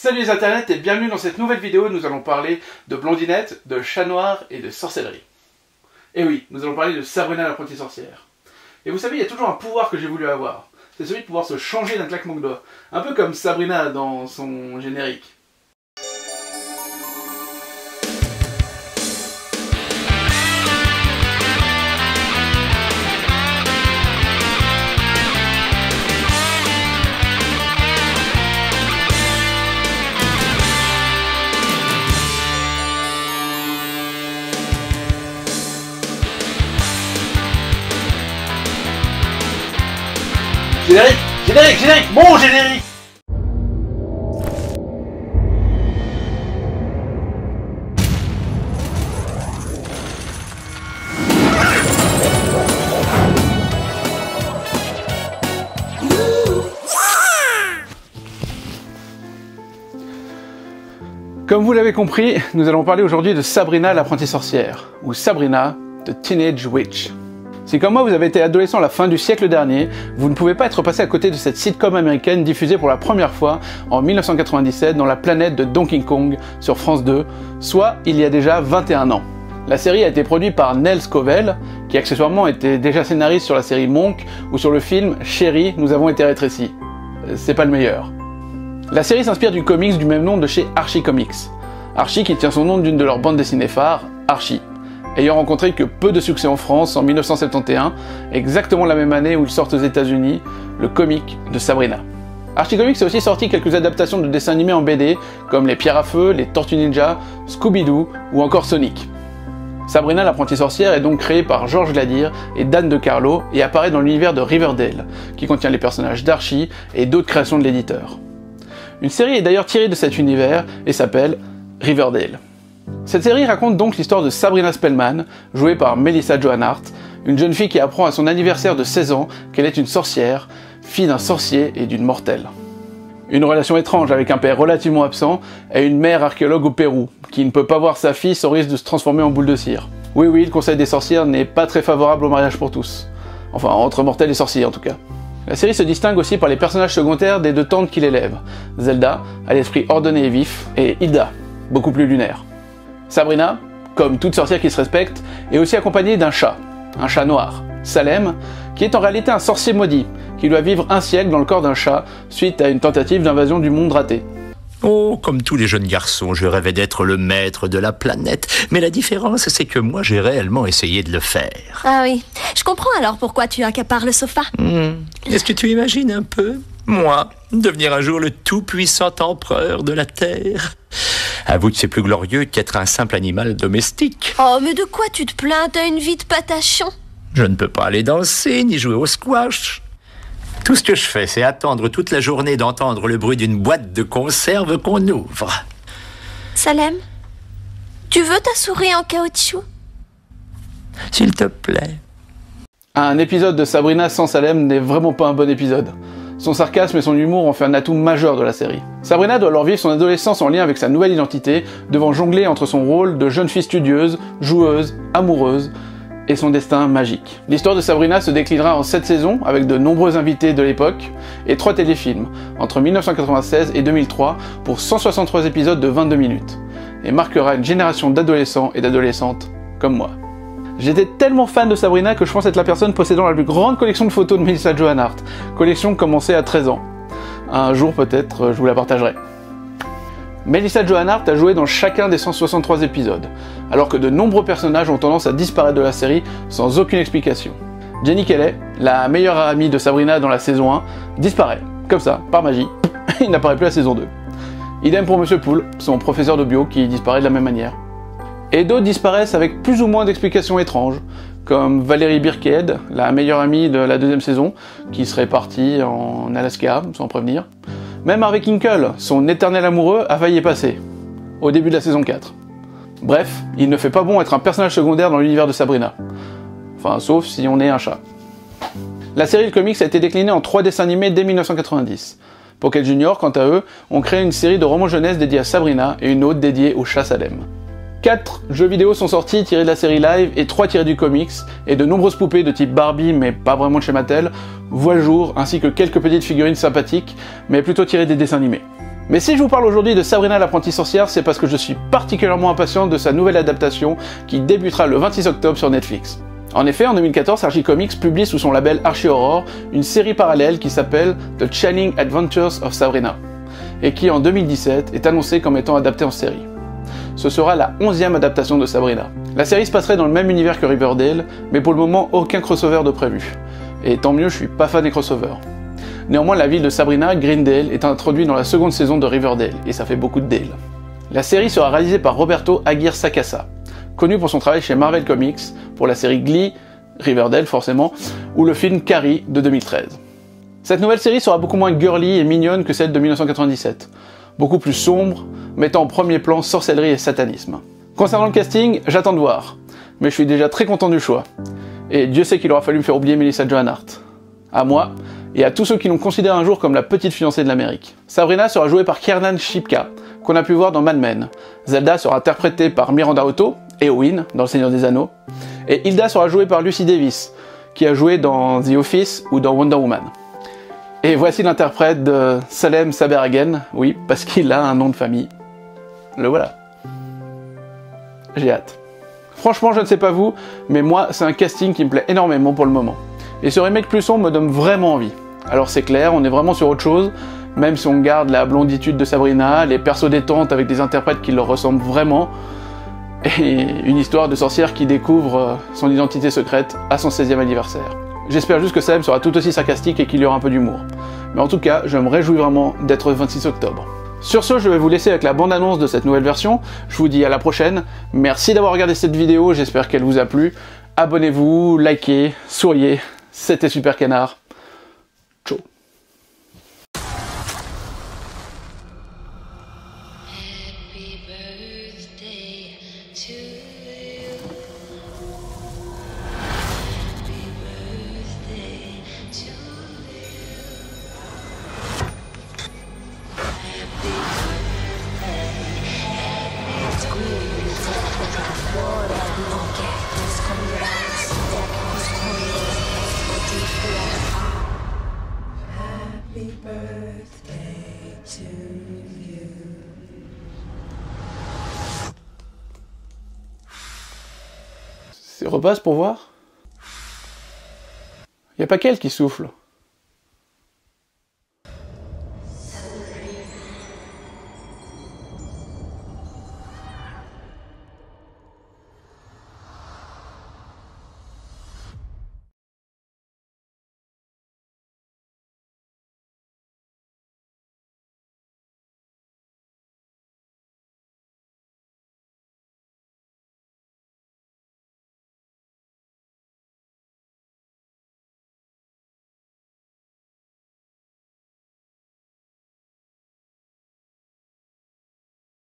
Salut les internets et bienvenue dans cette nouvelle vidéo. Nous allons parler de blondinette, de chat noir et de sorcellerie. Et oui, nous allons parler de Sabrina l'apprentie sorcière. Et vous savez, il y a toujours un pouvoir que j'ai voulu avoir. C'est celui de pouvoir se changer d'un claquement de doigts. Un peu comme Sabrina dans son générique. Générique, générique, générique, mon générique. Comme vous l'avez compris, nous allons parler aujourd'hui de Sabrina l'apprentie sorcière, ou Sabrina the Teenage Witch. Si comme moi vous avez été adolescent à la fin du siècle dernier, vous ne pouvez pas être passé à côté de cette sitcom américaine diffusée pour la première fois en 1997 dans la planète de Donkey Kong sur France 2, soit il y a déjà 21 ans. La série a été produite par Nell Scovell, qui accessoirement était déjà scénariste sur la série Monk ou sur le film Chérie, nous avons été rétrécis. C'est pas le meilleur. La série s'inspire du comics du même nom de chez Archie Comics. Archie qui tient son nom d'une de leurs bandes dessinées phares, Archie. Ayant rencontré que peu de succès en France en 1971, exactement la même année où il sort aux États-Unis, le comic de Sabrina. Archie Comics a aussi sorti quelques adaptations de dessins animés en BD, comme les Pierres à Feu, les Tortues Ninja, Scooby-Doo ou encore Sonic. Sabrina l'apprentie sorcière est donc créée par Georges Gladir et Dan DeCarlo et apparaît dans l'univers de Riverdale, qui contient les personnages d'Archie et d'autres créations de l'éditeur. Une série est d'ailleurs tirée de cet univers et s'appelle Riverdale. Cette série raconte donc l'histoire de Sabrina Spellman, jouée par Melissa Joan Hart, une jeune fille qui apprend à son anniversaire de 16 ans qu'elle est une sorcière, fille d'un sorcier et d'une mortelle. Une relation étrange avec un père relativement absent et une mère archéologue au Pérou, qui ne peut pas voir sa fille sans risque de se transformer en boule de cire. Oui, le conseil des sorcières n'est pas très favorable au mariage pour tous. Enfin, entre mortels et sorciers en tout cas. La série se distingue aussi par les personnages secondaires des deux tantes qui l'élèvent. Zelda, à l'esprit ordonné et vif, et Hilda, beaucoup plus lunaire. Sabrina, comme toute sorcière qui se respecte, est aussi accompagnée d'un chat noir, Salem, qui est en réalité un sorcier maudit, qui doit vivre un siècle dans le corps d'un chat suite à une tentative d'invasion du monde ratée. Oh, comme tous les jeunes garçons, je rêvais d'être le maître de la planète, mais la différence c'est que moi j'ai réellement essayé de le faire. Ah oui, je comprends alors pourquoi tu accapares le sofa. Est-ce que tu imagines un peu, moi, devenir un jour le tout-puissant empereur de la Terre? Avoue que c'est plus glorieux qu'être un simple animal domestique. Oh, mais de quoi tu te plains? T'as une vie de patachon. Je ne peux pas aller danser, ni jouer au squash. Tout ce que je fais, c'est attendre toute la journée d'entendre le bruit d'une boîte de conserve qu'on ouvre. Salem, tu veux ta souris en caoutchouc? S'il te plaît. Un épisode de Sabrina sans Salem n'est vraiment pas un bon épisode. Son sarcasme et son humour en fait un atout majeur de la série. Sabrina doit alors vivre son adolescence en lien avec sa nouvelle identité, devant jongler entre son rôle de jeune fille studieuse, joueuse, amoureuse, et son destin magique. L'histoire de Sabrina se déclinera en 7 saisons, avec de nombreux invités de l'époque, et 3 téléfilms, entre 1996 et 2003, pour 163 épisodes de 22 minutes, et marquera une génération d'adolescents et d'adolescentes comme moi. J'étais tellement fan de Sabrina que je pense être la personne possédant la plus grande collection de photos de Melissa Joan Hart, collection commencée à 13 ans. Un jour peut-être, je vous la partagerai. Melissa Joan Hart a joué dans chacun des 163 épisodes, alors que de nombreux personnages ont tendance à disparaître de la série sans aucune explication. Jenny Kelly, la meilleure amie de Sabrina dans la saison 1, disparaît, comme ça, par magie, il n'apparaît plus à la saison 2. Idem pour Monsieur Poole, son professeur de bio qui disparaît de la même manière. Et d'autres disparaissent avec plus ou moins d'explications étranges, comme Valérie Birkhead, la meilleure amie de la 2e saison, qui serait partie en Alaska, sans prévenir. Même Harvey Kinkle, son éternel amoureux, a failli y passer, au début de la saison 4. Bref, il ne fait pas bon être un personnage secondaire dans l'univers de Sabrina. Enfin, sauf si on est un chat. La série de comics a été déclinée en 3 dessins animés dès 1990. Pocket Junior, quant à eux, ont créé une série de romans jeunesse dédiée à Sabrina et une autre dédiée au chat Salem. 4 jeux vidéo sont sortis tirés de la série live et 3 tirés du comics, et de nombreuses poupées de type Barbie, mais pas vraiment de chez Mattel, voient le jour, ainsi que quelques petites figurines sympathiques, mais plutôt tirées des dessins animés. Mais si je vous parle aujourd'hui de Sabrina l'apprentie sorcière, c'est parce que je suis particulièrement impatient de sa nouvelle adaptation qui débutera le 26 octobre sur Netflix. En effet, en 2014, Archie Comics publie sous son label Archie Horror une série parallèle qui s'appelle The Chilling Adventures of Sabrina, et qui en 2017 est annoncée comme étant adaptée en série. Ce sera la 11e adaptation de Sabrina. La série se passerait dans le même univers que Riverdale, mais pour le moment aucun crossover de prévu. Et tant mieux, je suis pas fan des crossovers. Néanmoins, la ville de Sabrina, Greendale, est introduite dans la seconde saison de Riverdale, et ça fait beaucoup de Dale. La série sera réalisée par Roberto Aguirre Sacasa, connu pour son travail chez Marvel Comics, pour la série Glee, Riverdale forcément, ou le film Carrie de 2013. Cette nouvelle série sera beaucoup moins girly et mignonne que celle de 1997, beaucoup plus sombre, mettant en premier plan sorcellerie et satanisme. Concernant le casting, j'attends de voir, mais je suis déjà très content du choix. Et Dieu sait qu'il aura fallu me faire oublier Melissa Joan Hart. À moi, et à tous ceux qui l'ont considéré un jour comme la petite fiancée de l'Amérique. Sabrina sera jouée par Kiernan Shipka, qu'on a pu voir dans Mad Men. Zelda sera interprétée par Miranda Otto, Éowyn dans Le Seigneur des Anneaux. Et Hilda sera jouée par Lucy Davis, qui a joué dans The Office ou dans Wonder Woman. Et voici l'interprète de Salem Saberagen, oui, parce qu'il a un nom de famille. Le voilà. J'ai hâte. Franchement, je ne sais pas vous, mais moi, c'est un casting qui me plaît énormément pour le moment. Et ce remake plus sombre me donne vraiment envie. Alors c'est clair, on est vraiment sur autre chose, même si on garde la blonditude de Sabrina, les persos détentes avec des interprètes qui leur ressemblent vraiment, et une histoire de sorcière qui découvre son identité secrète à son 16e anniversaire. J'espère juste que Salem sera tout aussi sarcastique et qu'il y aura un peu d'humour. Mais en tout cas, je me réjouis vraiment d'être le 26 octobre. Sur ce, je vais vous laisser avec la bande-annonce de cette nouvelle version. Je vous dis à la prochaine. Merci d'avoir regardé cette vidéo, j'espère qu'elle vous a plu. Abonnez-vous, likez, souriez. C'était Super Canard. Ciao. C'est repasse pour voir. Y a pas qu'elle qui souffle.